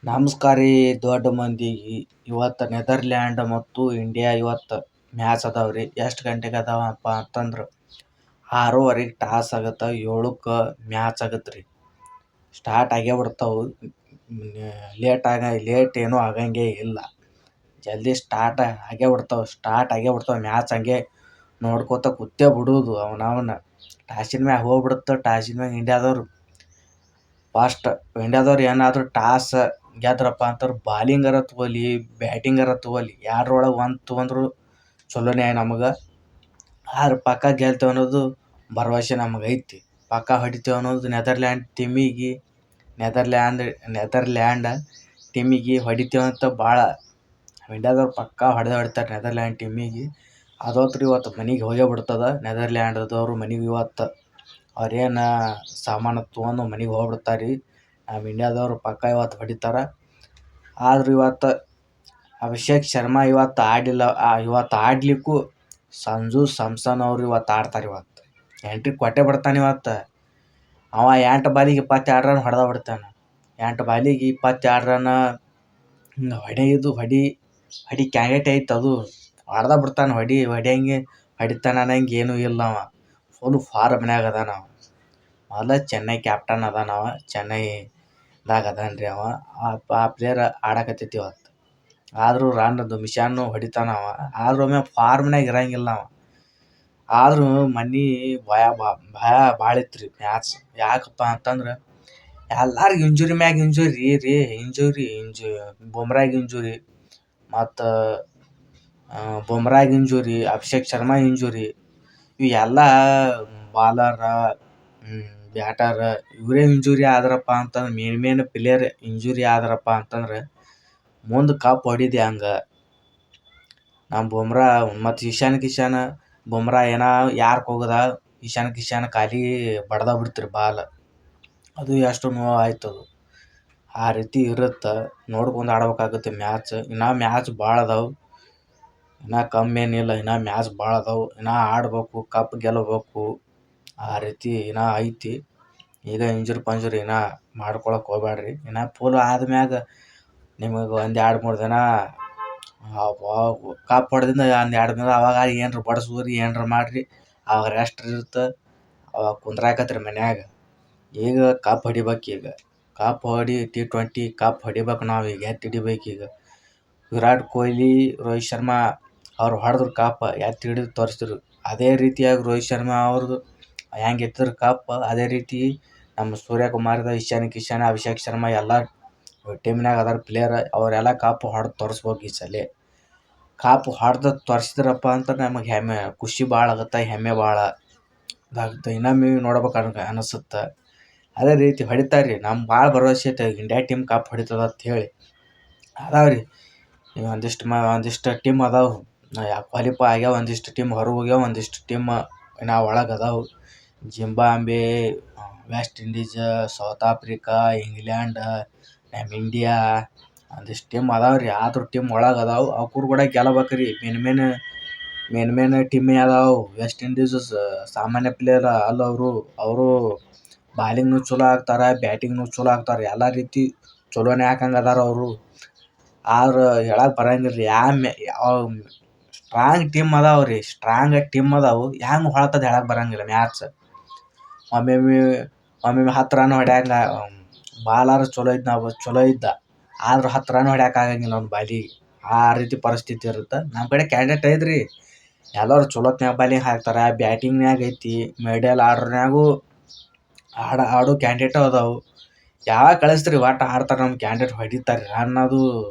ನಮಸ್ಕಾರ ರೀ ದೊಡ್ಡ ಮಂದಿಗೆ. ಇವತ್ತು ನೆದರ್ಲ್ಯಾಂಡ್ ಮತ್ತು ಇಂಡಿಯಾ ಇವತ್ತು ಮ್ಯಾಚ್ ಅದಾವ್ರಿ. ಎಷ್ಟು ಗಂಟೆಗೆ ಅದಾವಪ್ಪ ಅಂತಂದ್ರೆ 6:30ಗೆ ಟಾಸ್ ಆಗುತ್ತೆ, 7ಕ್ಕೆ ಮ್ಯಾಚ್ ಆಗತ್ತೆ ರೀ. ಸ್ಟಾರ್ಟ್ ಆಗೇ ಬಿಡ್ತಾವೆ. ಲೇಟ್ ಏನೂ ಆಗಂಗೆ ಇಲ್ಲ, ಜಲ್ದಿ ಸ್ಟಾರ್ಟ್ ಆಗೇ ಬಿಡ್ತಾವೆ. ಮ್ಯಾಚ್ ಹಂಗೆ ನೋಡ್ಕೋತ ಕೂತೇ ಬಿಡೋದು. ಅವನ ಟಾಸಿನ ಮ್ಯಾಗ ಹೋಗ್ಬಿಡುತ್ತೆ. ಟಾಸಿನ ಮ್ಯಾಗ ಇಂಡಿಯಾದವ್ರು ಏನಾದರೂ ಟಾಸ್ ಗೆದ್ರಪ್ಪ ಅಂತಂದ್ರೆ ಬಾಲಿಂಗರ ತಗೋಲಿ ಬ್ಯಾಟಿಂಗರ ತಗೋಲಿ ಎರಡರೊಳಗೆ ಒಂದು ತೊಗೊಂಡ್ರು ಚಲೋನೇ ನಮಗೆ. ಆದ್ರೆ ಪಕ್ಕ ಗೆಲ್ತೇವೆ ಅನ್ನೋದು ಭರವಸೆ ನಮಗೆ ಐತಿ. ಪಕ್ಕ ಹೊಡಿತೇವೆ ಅನ್ನೋದು ನೆದರ್ಲ್ಯಾಂಡ್ ಟೀಮಿಗೆ ಹೊಡಿತೇವೆ ಅಂತ ಭಾಳ ಇಂಡಿಯಾದವ್ರು ಪಕ್ಕ ಹೊಡಿತಾರೆ ನೆದರ್ಲ್ಯಾಂಡ್ ಟೀಮಿಗೆ. ಅದೊತ್ರಿ ಇವತ್ತು ಮನೆಗೆ ಹೋಗೇ ಬಿಡ್ತದೆ. ನೆದರ್ಲ್ಯಾಂಡ್ದವರು ಮನೆಗೆ ಇವತ್ತು ಅವ್ರೇನು ಸಾಮಾನು ತೊಗೊಂಡು ಮನೆಗೆ ಹೋಗ್ಬಿಡ್ತಾರೆ ರೀ. ನಮ್ಮ ಇಂಡಿಯಾದವ್ರು ಪಕ್ಕ ಇವತ್ತು ಹೊಡಿತಾರೆ. ಆದ್ರೆ ಇವತ್ತು ಅಭಿಷೇಕ್ ಶರ್ಮಾ ಇವತ್ತು ಆಡಿಲ್ಲ. ಇವತ್ತು ಆಡಲಿಕ್ಕೂ ಸಂಜು ಸ್ಯಾಮ್ಸನ್ ಅವರು ಇವತ್ತು ಆಡ್ತಾರೆ. ಇವತ್ತು ಎಂಟ್ರಿ ಕೊಟ್ಟೇ ಬಿಡ್ತಾನೆ. ಇವತ್ತು ಅವ 8 ಬಾಲಿಗೆ 22 ರನ್ ಹೊಡೆದ ಬಿಡ್ತಾನೆ. 8 ಬಾಲಿಗೆ 22 ರನ್ ಹೊಡಿ ಕ್ಯಾಂಡಿಡೇಟ್ ಐತೆ. ಅದು ಹೊಡೆದ ಬಿಡ್ತಾನೆ. ಹೊಡಿತಾನೆ ಅನ್ನಂಗೆ ಏನೂ ಇಲ್ಲ. ಅವ ಫುಲ್ ಫಾರ್ಮ್ನಾಗ ಅದಾನ. ಮೊದಲ ಚೆನ್ನೈ ಕ್ಯಾಪ್ಟನ್ ಅದಾನ. ಚೆನ್ನೈದಾಗ ಅದಾನ್ರಿ ಅವ. ಆ ಪ್ಲೇಯರ್ ಆಡಕತ್ತೈತಿ ಇವತ್ತು. ಆದರೂ ಮಿಷಾನು ಹೊಡಿತಾನ ಅವ. ಆದ್ರೂ ಒಮ್ಮೆ ಫಾರ್ಮ್ನಾಗ ಇರಂಗಿಲ್ಲ ಅವ. ಆದ್ರೂ ಭಯ ಭಾಳ ಇತ್ತು ರೀ ಮ್ಯಾಚ್. ಯಾಕಪ್ಪ ಅಂತಂದ್ರೆ ಎಲ್ಲರಿಗೂ ಇಂಜುರಿ ಮ್ಯಾಗ ಇಂಜುರಿ ಮತ್ತು ಇಂಜುರಿ, ಅಭಿಷೇಕ್ ಶರ್ಮಾ ಇಂಜುರಿ, ಇವು ಎಲ್ಲ ಬಾಲರ ಬ್ಯಾಟರ್ ಇವರೇ ಇಂಜುರಿ ಆದ್ರಪ್ಪ ಅಂತಂದ್ರೆ ಮೇನ್ ಪ್ಲೇಯರ್ ಇಂಜುರಿ ಆದ್ರಪ್ಪ ಅಂತಂದ್ರೆ ಮುಂದೆ ಕಪ್ ಹೊಡಿದೆ ಹಂಗೆ. ನಮ್ಮ ಬುಮ್ರಾ ಮತ್ತು ಇಶಾನ್ ಬುಮ್ರಾ ಯಾರ್ಗೆ ಹೋಗದ ಇಶಾನ್ ಖಾಲಿ ಬಡ್ದ ಬಿಡ್ತೀರಿ ಬಾಲ್. ಅದು ಎಷ್ಟು ನೋವು ಆಯ್ತದು. ಆ ರೀತಿ ಇರುತ್ತೆ. ನೋಡ್ಕೊಂಡು ಆಡ್ಬೇಕಾಗುತ್ತೆ ಮ್ಯಾಚ್. ಇನ್ನೂ ಮ್ಯಾಚ್ ಭಾಳ ಅದಾವೆ. ಇನ್ನೂ ಕಮ್ಮಿ ಏನಿಲ್ಲ. ಇನ್ನೂ ಮ್ಯಾಚ್ ಭಾಳ ಅದಾವೆ. ಇನ್ನೂ ಆಡ್ಬೇಕು, ಕಪ್ ಗೆಲ್ಲಬೇಕು. ಆ ರೀತಿ ಇನ್ನೂ ಐತಿ. ಈಗ ಇಂಜುರಿ ಇನ್ನೂ ಮಾಡ್ಕೊಳಕ್ಕೆ ಹೋಗ್ಬೇಡ್ರಿ. ಇನ್ನೂ ಫುಲ್ ಆದ್ಮ್ಯಾಗ ನಿಮಗೆ 1-2-3 ದಿನ ಕಪ್ ಹೊಡೆದಿಂದ 1-2 ದಿನ ಅವಾಗ ಏನರ ಬಡಿಸ್ಬೋರಿ, ಏನರ ಮಾಡಿರಿ. ಅವಾಗ ರೆಸ್ಟ್ ಇರುತ್ತೆ. ಅವಾಗ ಕುಂದ್ರಾಕತ್ರಿ ಮನ್ಯಾಗ. ಈಗ ಕಪ್ ಹೊಡಿಬೇಕು. ಈಗ ಕಪ್ ಹೊಡಿ T20 ಕಪ್ ಹೊಡಿಬೇಕು. ನಾವು ಈಗ ಹಿಡಿಬೇಕು. ಈಗ ವಿರಾಟ್ ಕೊಹ್ಲಿ, ರೋಹಿತ್ ಶರ್ಮಾ ಅವ್ರು ಹೊಡೆದ್ರು ಕಪ್ ಹಿಡಿದು ತೋರಿಸಿದ್ರು. ಅದೇ ರೀತಿಯಾಗಿ ರೋಹಿತ್ ಶರ್ಮಾ ಅವ್ರದ್ದು ಹೆಂಗೆ ಎತ್ತಿದ್ರು ಕಪ್, ಅದೇ ರೀತಿ ನಮ್ಮ ಸೂರ್ಯಕುಮಾರ್ದು, ಇಶಾನ್ ಅಭಿಷೇಕ್ ಶರ್ಮಾ ಎಲ್ಲ ಟೀಮ್ನಾಗ ಅದಾರ ಪ್ಲೇಯರ್. ಅವರೆಲ್ಲ ಕಪ್ ಹೊಡೆದು ತೋರಿಸ್ಬೇಕು ಈ ಸಲ. ಕಪ್ ಹೊಡೆದು ತೋರಿಸಿದ್ರಪ್ಪ ಅಂತ ನಮಗೆ ಖುಷಿ ಭಾಳ ಆಗುತ್ತೆ, ಹೆಮ್ಮೆ ಭಾಳ ಇದಾಗುತ್ತೆ. ಇನ್ನೊಮ್ಮೆ ನೋಡ್ಬೇಕು ಅನಿಸುತ್ತೆ. ಅದೇ ರೀತಿ ಹೊಡಿತಾರೆ ರೀ. ನಮ್ಗೆ ಭಾಳ ಭರವಸೆ ಐತೆ ಇಂಡಿಯಾ ಟೀಮ್ ಕಪ್ ಹೊಡಿತದೆ ಅಂತ ಹೇಳಿ. ಅದಾವೆ ರೀ ಒಂದಿಷ್ಟು ಟೀಮ್ ಅದಾವೆ ಕ್ವಾಲಿಫೈ ಆಗ್ಯಾವ. ಒಂದಿಷ್ಟು ಟೀಮ್ ಹೊರಗೆ ಹೋಗ್ಯಾವ. ಒಂದಿಷ್ಟು ಟೀಮ್ ಇನ್ನೂ ಒಳಗೆ ಅದಾವೆ. Zimbabwe, West Indies, South Africa, England, ನಮ್ಮ ಇಂಡಿಯಾ ಒಂದಿಷ್ಟು ಟೀಮ್ ಅದಾವೆ ರೀ. ಆದರೂ ಟೀಮ್ ಒಳಗೆ ಅದಾವೆ. ಅವ್ರು ಕೂಡ ಗೆಲ್ಲಬೇಕು ರೀ. ಮೇನ್ ಟೀಮೇ ಅದಾವೆ. ವೆಸ್ಟ್ ಇಂಡೀಸ್ ಸಾಮಾನ್ಯ ಪ್ಲೇಯರ್ ಅಲ್ಲ. ಅವರು ಬಾಲಿಂಗ್ನು ಚಲೋ ಆಗ್ತಾರೆ, ಬ್ಯಾಟಿಂಗ್ನು ಚಲೋ ಆಗ್ತಾರೆ. ಎಲ್ಲ ರೀತಿ ಚಲೋನೇ ಹಾಕಂಗೆ ಅದಾರ ಅವರು. ಆದ್ರೆ ಹೇಳಕ್ಕೆ ಬರಂಗಿಲ್ಲ ರೀ. ಯಾವ ಸ್ಟ್ರಾಂಗ್ ಟೀಮ್ ಅದಾವೆ. ಹೆಂಗೆ ಹೊಳ್ತದೆ ಹೇಳಕ್ಕೆ ಬರಂಗಿಲ್ಲ ಮ್ಯಾಚ್. ಒಮ್ಮೊಮ್ಮೆ 10 ರನ್ ಹೊಡ್ಯಂಗೆ ಬಾಲರ್ ಚಲೋ ಇದ್ದ. ಆದ್ರೆ 10 ರನ್ ಹೊಡ್ಯಕ್ಕೆ ಆಗಂಗಿಲ್ಲ ಅವ್ನ ಬಾಲಿಗೆ. ಆ ರೀತಿ ಪರಿಸ್ಥಿತಿ ಇರುತ್ತೆ. ನಮ್ಮ ಕಡೆ ಕ್ಯಾಂಡಿಡೇಟ್ ಐತ್ರಿ. ಎಲ್ಲರೂ ಚಲೋತ್ನಾಗ ಬಾಲಿಂಗ್ ಹಾಕ್ತಾರೆ. ಬ್ಯಾಟಿಂಗ್ನಾಗ ಐತಿ. ಮಿಡಲ್ ಆರ್ಡರ್ನಾಗೂ ಆಡೋ ಕ್ಯಾಂಡಿಡೇಟು ಅದಾವೆ. ಯಾವಾಗ ಕಳಿಸ್ತೀರಿ ಒಟ್ಟು ಆಡ್ತಾರೆ ನಮ್ಮ ಕ್ಯಾಂಡಿಡೇಟ್. ಹೊಡಿತಾರೆ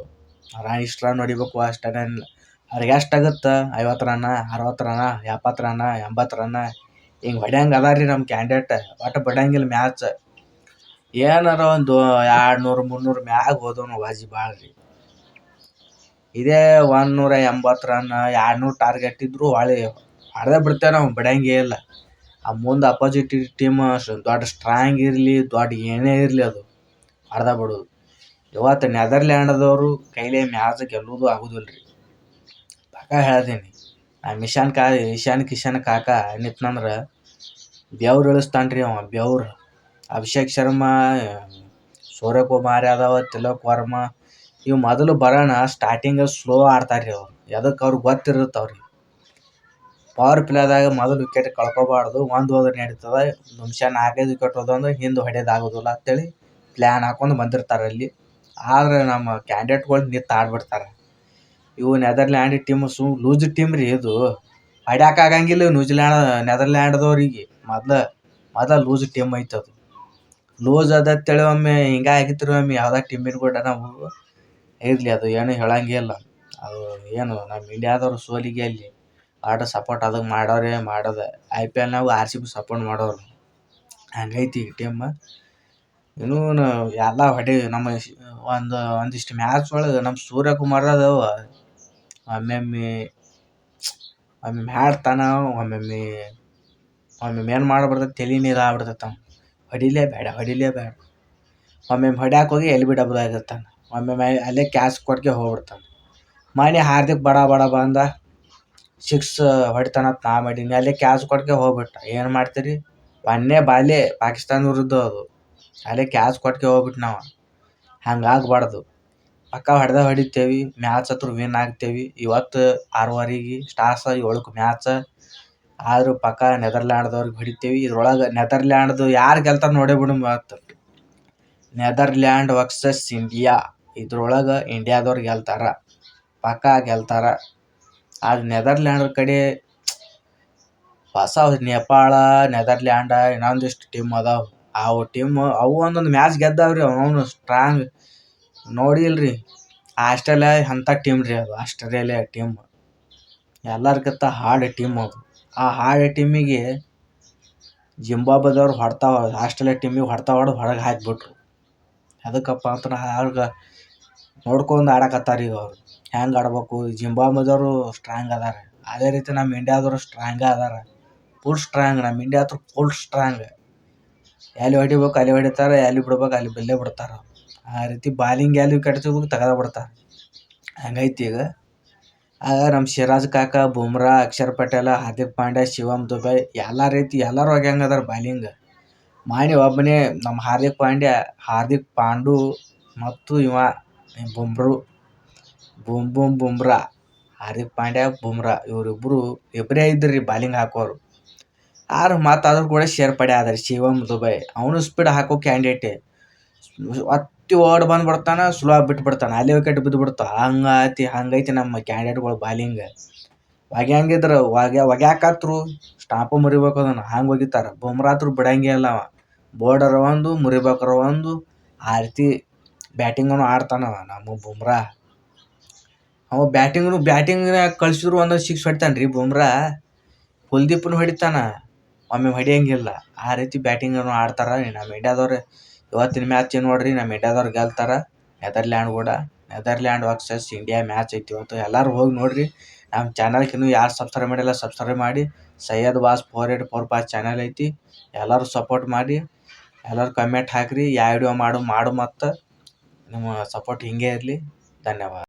ಇಷ್ಟು ರನ್ ಹೊಡಿಬೇಕು ಅಷ್ಟೇನಿಲ್ಲ. ಅವ್ರಿಗೆ ಎಷ್ಟಾಗುತ್ತೆ 50 ರನ್, 60 ರನ್, 70 ರನ್, 80 ರನ್ ಹಿಂಗೆ ಹೊಡ್ಯಂಗೆ ಅದ ರೀ ನಮ್ಮ ಕ್ಯಾಂಡಿಡೇಟ್. ಒಟ್ಟು ಬಿಡಂಗಿಲ್ಲ ಮ್ಯಾಚ್. ಏನಾರ ಒಂದು 200-300 ಮ್ಯಾಗ ಹೋದವನು ವಾಜಿ ಭಾಳ ರೀ. ಇದೇ 180 ರನ್ 200 ಟಾರ್ಗೆಟ್ ಇದ್ದರೂ ಹೊಡೆದೇ ಬಿಡ್ತೇವೆ ನಾವು, ಬಿಡಂಗೇ ಇಲ್ಲ. ಆ ಮುಂದೆ ಅಪೋಸಿಟ್ ಟೀಮ್ ದೊಡ್ಡ ಸ್ಟ್ರಾಂಗ್ ಇರಲಿ, ದೊಡ್ಡ ಏನೇ ಇರಲಿ, ಅದು ಹೊಡೆದ ಬಿಡೋದು. ಇವತ್ತು ನೆದರ್ಲ್ಯಾಂಡ್ದವರು ಕೈಲೇ ಮ್ಯಾಚ್ ಗೆಲ್ಲೋದು ಆಗೋದಿಲ್ಲ ರೀ. ಪಕ್ಕ ಹೇಳ್ತೀನಿ. ನಮ್ಮ ಇಶಾನ್ ಕಾಕ ನಿಂತ್ನಂದ್ರೆ ಬೆವ್ರು ಇಳಿಸ್ತಾನೆ ರೀ ಅವ. ಅಭಿಷೇಕ್ ಶರ್ಮಾ ಸೂರ್ಯಕುಮಾರ್ ಯಾದವ್, ತಿಲಕ್ ವರ್ಮಾ ಇವು ಮೊದಲು ಬರೋಣ ಸ್ಟಾರ್ಟಿಂಗ್ ಸ್ಲೋ ಆಡ್ತಾರೆ ಅವ್ರು. ಎದಕ್ಕೆ ಅವ್ರಿಗೆ ಗೊತ್ತಿರುತ್ತೆ ಅವ್ರಿಗೆ ಪವರ್ ಪ್ಲೇದಾಗ ಮೊದಲು ವಿಕೆಟ್ ಕಳ್ಕೊಬಾರ್ದು, ಒಂದು ಹೋದ್ರೆ ನಡೀತದೆ, ನಿಮಿಷ 4-5 ವಿಕೆಟ್ ಹೋದಂದ್ರೆ ಹಿಂದೆ ಹೊಡೆಯೋದಾಗೋದಿಲ್ಲ ಅಂತೇಳಿ ಪ್ಲ್ಯಾನ್ ಹಾಕೊಂಡು ಬಂದಿರ್ತಾರೆ ಅಲ್ಲಿ. ಆದರೆ ನಮ್ಮ ಕ್ಯಾಂಡಿಡೇಟ್ಗಳು ನಿಂತು ಆಡ್ಬಿಡ್ತಾರೆ. ಇವು ನೆದರ್ಲ್ಯಾಂಡ್ ಟೀಮ್ ಲೂಸ್ ಟೀಮ್ ರೀ ಇದು. ಹೊಡ್ಯಾಕಾಗಂಗಿಲ್ಲ ನೆದರ್ಲ್ಯಾಂಡ್ದವ್ರಿಗೆ. ಮೊದಲು ಲೂಸ್ ಟೀಮ್ ಐತೆ ಅದು. ಲೂಸ್ ಅದಂತೇಳಿ ಒಮ್ಮೆ ಹಿಂಗೆ ಆಗಿತ್ತು ರೀ ಒಮ್ಮೆ ಯಾವುದೇ ಟೀಮಿನ ಕೂಡ ನಾವು ಇರಲಿ, ಅದು ಏನು ಹೇಳಂಗಿಲ್ಲ. ಅದು ಏನು ನಮ್ಮ ಇಂಡಿಯಾದವ್ರು ಸೋಲಿಗೆ ಅಲ್ಲಿ ಆಟ ಸಪೋರ್ಟ್ ಅದಕ್ಕೆ ಮಾಡೋದೆ IPL RCB ಸಪೋರ್ಟ್ ಮಾಡೋರು. ಹಂಗೈತಿ ಈ ಟೀಮ್. ಇನ್ನೂ ಎಲ್ಲ ನಮ್ಮ ಒಂದಿಷ್ಟು ಮ್ಯಾಚ್ ಒಳಗೆ ನಮ್ಮ ಸೂರ್ಯಕುಮಾರ್ ಅದಾವ ಒಮ್ಮೊಮ್ಮೆ ಹಾಡ್ತಾನ, ಒಮ್ಮೊಮ್ಮೆ ಏನು ಮಾಡ್ಬಿಡ್ತೈತೆ ತಲೆ ನೀರು ಆಗ್ಬಿಡ್ತೈತೆ. ಹೊಡಿಲೇಬೇಡ ಒಮ್ಮೊಮ್ಮೆ ಹೊಡ್ಯಾಕೆ ಹೋಗಿ ಎಲ್ಲಿ ಬಿ ಡಬಲ್ ಆಗಿರ್ತಾನೆ, ಒಮ್ಮೊಮ್ಮೆ ಅಲ್ಲೇ ಕ್ಯಾಚ್ ಕೊಟ್ಕೆ ಹೋಗ್ಬಿಡ್ತಾನೆ. ಮನೆ ಹಾರ್ದಿಕ್ ಬಡ ಬಂದ 6 ಹೊಡಿತಾನಂತ ನಾ ಮಾಡೀನಿ, ಅಲ್ಲೇ ಕ್ಯಾಚ್ ಕೊಟ್ಕೆ ಹೋಗ್ಬಿಟ್ಟ. ಏನು ಮಾಡ್ತೀರಿ, ಒಂದೇ ಬಾಲೇ ಪಾಕಿಸ್ತಾನ ವಿರುದ್ಧ ಅದು, ಅಲ್ಲೇ ಕ್ಯಾಚ್ ಕೊಟ್ಕೆ ಹೋಗ್ಬಿಟ್ಟು ನಾವು. ಹಂಗಾಗಬಾರ್ದು, ಪಕ್ಕ ಹೊಡಿತೇವೆ, ಮ್ಯಾಚ್ ಹತ್ರ ವಿನ್ ಆಗ್ತೇವೆ. ಇವತ್ತು 6:30 ಸ್ಟಾರ್ಸ್ 7ಕ್ಕೆ ಮ್ಯಾಚ್. ಆದರೂ ಪಕ್ಕ ನೆದರ್ಲ್ಯಾಂಡ್ದವ್ರಿಗೆ ಹೊಡಿತೇವೆ. ಇದ್ರೊಳಗೆ ನೆದರ್ಲ್ಯಾಂಡ್ದು ಯಾರು ಗೆಲ್ತಾರೆ ನೋಡೇ ಬಿಡು. ಇವತ್ತು ನೆದರ್ಲ್ಯಾಂಡ್ ವರ್ಸಸ್ ಇಂಡಿಯಾ, ಇದ್ರೊಳಗೆ ಇಂಡಿಯಾದವ್ರು ಗೆಲ್ತಾರ, ಪಕ್ಕ ಗೆಲ್ತಾರ. ಅದು ನೆದರ್ಲ್ಯಾಂಡ್ ಕಡೆ ಹೊಸ ನೇಪಾಳ, ನೆದರ್ಲ್ಯಾಂಡ್ ಇನ್ನೊಂದಿಷ್ಟು ಟೀಮ್ ಅದಾವೆ. ಅವು ಒಂದೊಂದು ಮ್ಯಾಚ್ ಗೆದ್ದಾವ್ರಿ. ಅವನು ಸ್ಟ್ರಾಂಗ್ ನೋಡಿಲ್ರಿ. ಆಸ್ಟ್ರೇಲಿಯಾ ಅಂಥ ಟೀಮ್ ರೀ ಅದು. ಆಸ್ಟ್ರೇಲಿಯಾ ಟೀಮ್ ಎಲ್ಲರಿಗಿಂತ ಹಾರ್ಡ್ ಟೀಮ್ ಅದು. ಆ ಹಾರ್ಡ್ ಟೀಮಿಗೆ ಜಿಂಬಾಬ್ವೆದವ್ರು ಆಸ್ಟ್ರೇಲಿಯಾ ಟೀಮಿಗೆ ಹೊಡೆದು ಹೊರಗೆ ಹಾಕಿಬಿಟ್ರು. ಅದಕ್ಕಪ್ಪ ಅಂತ ಅವ್ರಿಗೆ ನೋಡ್ಕೊಂಡು ಆಡಕತ್ತಾರೆ ಈಗ ಅವ್ರು ಹೆಂಗೆ ಆಡ್ಬೇಕು. ಜಿಂಬಾಬ್ವೆದವರು ಸ್ಟ್ರಾಂಗ್ ಅದಾರ, ಅದೇ ರೀತಿ ನಮ್ಮ ಇಂಡಿಯಾದವರು ಸ್ಟ್ರಾಂಗ ಅದಾರ, ಫುಲ್ ಸ್ಟ್ರಾಂಗ್. ನಮ್ಮ ಇಂಡಿಯಾ ಹತ್ರ ಫುಲ್ ಸ್ಟ್ರಾಂಗ್. ಎಲ್ಲಿ ಹೊಡಿಬೇಕು ಅಲ್ಲಿ ಹೊಡಿತಾರೆ, ಎಲ್ಲಿ ಬಿಡ್ಬೇಕು ಅಲ್ಲಿ ಬಿಡ್ತಾರೆ. ಆ ರೀತಿ ಬಾಲಿಂಗ್ ಎಲ್ಲಿ ವಿಕೆಟ್ ಸಿಗ್ಬೇಕು ತೆಗೆದು ಬಿಡ್ತಾರೆ. ಹಂಗೈತಿ ಈಗ. ಆಗ ನಮ್ಮ ಸಿರಾಜ್ ಕಾಕ, ಬುಮ್ರಾ, ಅಕ್ಷರ್ ಪಟೇಲ, ಹಾರ್ದಿಕ್ ಪಾಂಡ್ಯ, ಶಿವಮ್ ದುಬೆ ಎಲ್ಲರೂ ಹೋಗ್ಯಂಗದಾರ ಬಾಲಿಂಗ್. ಒಬ್ಬನೇ ನಮ್ಮ ಹಾರ್ದಿಕ್ ಪಾಂಡು ಮತ್ತು ಬುಮ್ರಾ, ಹಾರ್ದಿಕ್ ಪಾಂಡ್ಯ, ಬುಮ್ರಾ ಇಬ್ಬರೇ ಇದ್ರಿ ಬಾಲಿಂಗ್ ಹಾಕೋರು. ಮತ್ತು ಅದ್ರ ಕೂಡ ಸೇರ್ಪಡೆ ಆದ್ರೆ ಶಿವಮ್ ದುಬೆ, ಅವನು ಸ್ಪೀಡ್ ಹಾಕೋ ಕ್ಯಾಂಡಿಡೇಟೇ. ಒತ್ತಿ ಓಡ್ ಬಂದ್ಬಿಡ್ತಾನೆ, ಸ್ಲೋ ಬಿಟ್ಬಿಡ್ತಾನೆ, ಅಲ್ಲಿ ವಿಕೆಟ್ ಬಿದ್ದುಬಿಡ್ತಾವೆ. ಹಂಗೈತಿ ನಮ್ಮ ಕ್ಯಾಂಡಿಡೇಟ್ಗಳು ಬಾಲಿಂಗ್. ಒಗ್ಯಾಕತ್ರು ಸ್ಟಾಂಪು ಮುರಿಬೇಕು, ಅದನ್ನು ಹಂಗೆ ಒಗಿತಾರೆ. ಬುಮ್ರಾ ಹತ್ರ ಬಿಡಂಗೇ ಇಲ್ಲ, ಬೋರ್ಡರ್ ಒಂದು ಮುರಿಬೇಕಾರ ಒಂದು. ಆ ರೀತಿ ಬ್ಯಾಟಿಂಗನು ಆಡ್ತಾನವ ನಮ್ಮ ಬುಮ್ರಾ. ಅವ ಬ್ಯಾಟಿಂಗ್ನಾಗ ಕಳಿಸಿದ್ರು ಒಂದೊಂದು 6 ಹೊಡಿತಾನೆ ರೀ ಬುಮ್ರಾ. ಕುಲ್ದೀಪ್ನು ಹೊಡಿತಾನ, ಒಮ್ಮೆ ಹೊಡಿಯಂಗಿಲ್ಲ. ಆ ರೀತಿ ಬ್ಯಾಟಿಂಗನ್ನು ಆಡ್ತಾರೆ ನಮ್ಮ ಇಂಡಿಯಾದವ್ರು. ಇವತ್ತಿನ ಮ್ಯಾಚ್ ನೋಡ್ರಿ, ನಮ್ಮ ಇಂಡಿಯಾದವ್ರು ಗೆಲ್ತಾರ ನೆದರ್ಲ್ಯಾಂಡ್ ವರ್ಸಸ್ ಇಂಡಿಯಾ ಮ್ಯಾಚ್ ಐತಿ ಇವತ್ತು. ಎಲ್ಲರೂ ಹೋಗಿ ನೋಡ್ರಿ. ನಮ್ಮ ಚಾನಲ್ಗೆ ಇನ್ನೂ ಯಾರು ಸಬ್ಸ್ಕ್ರೈಬ್ ಮಾಡಿಲ್ಲ ಸಬ್ಸ್ಕ್ರೈಬ್ ಮಾಡಿ. ಸೈಯದ್ ಬಾಸ್ 4845 ಚಾನಲ್ ಐತಿ. ಎಲ್ಲರೂ ಸಪೋರ್ಟ್ ಮಾಡಿ, ಎಲ್ಲರೂ ಕಮೆಂಟ್ ಹಾಕಿರಿ. ಯಾವ ವಿಡಿಯೋ ಮಾಡು ಮತ್ತು ನಿಮ್ಮ ಸಪೋರ್ಟ್ ಹಿಂಗೆ ಇರಲಿ. ಧನ್ಯವಾದ.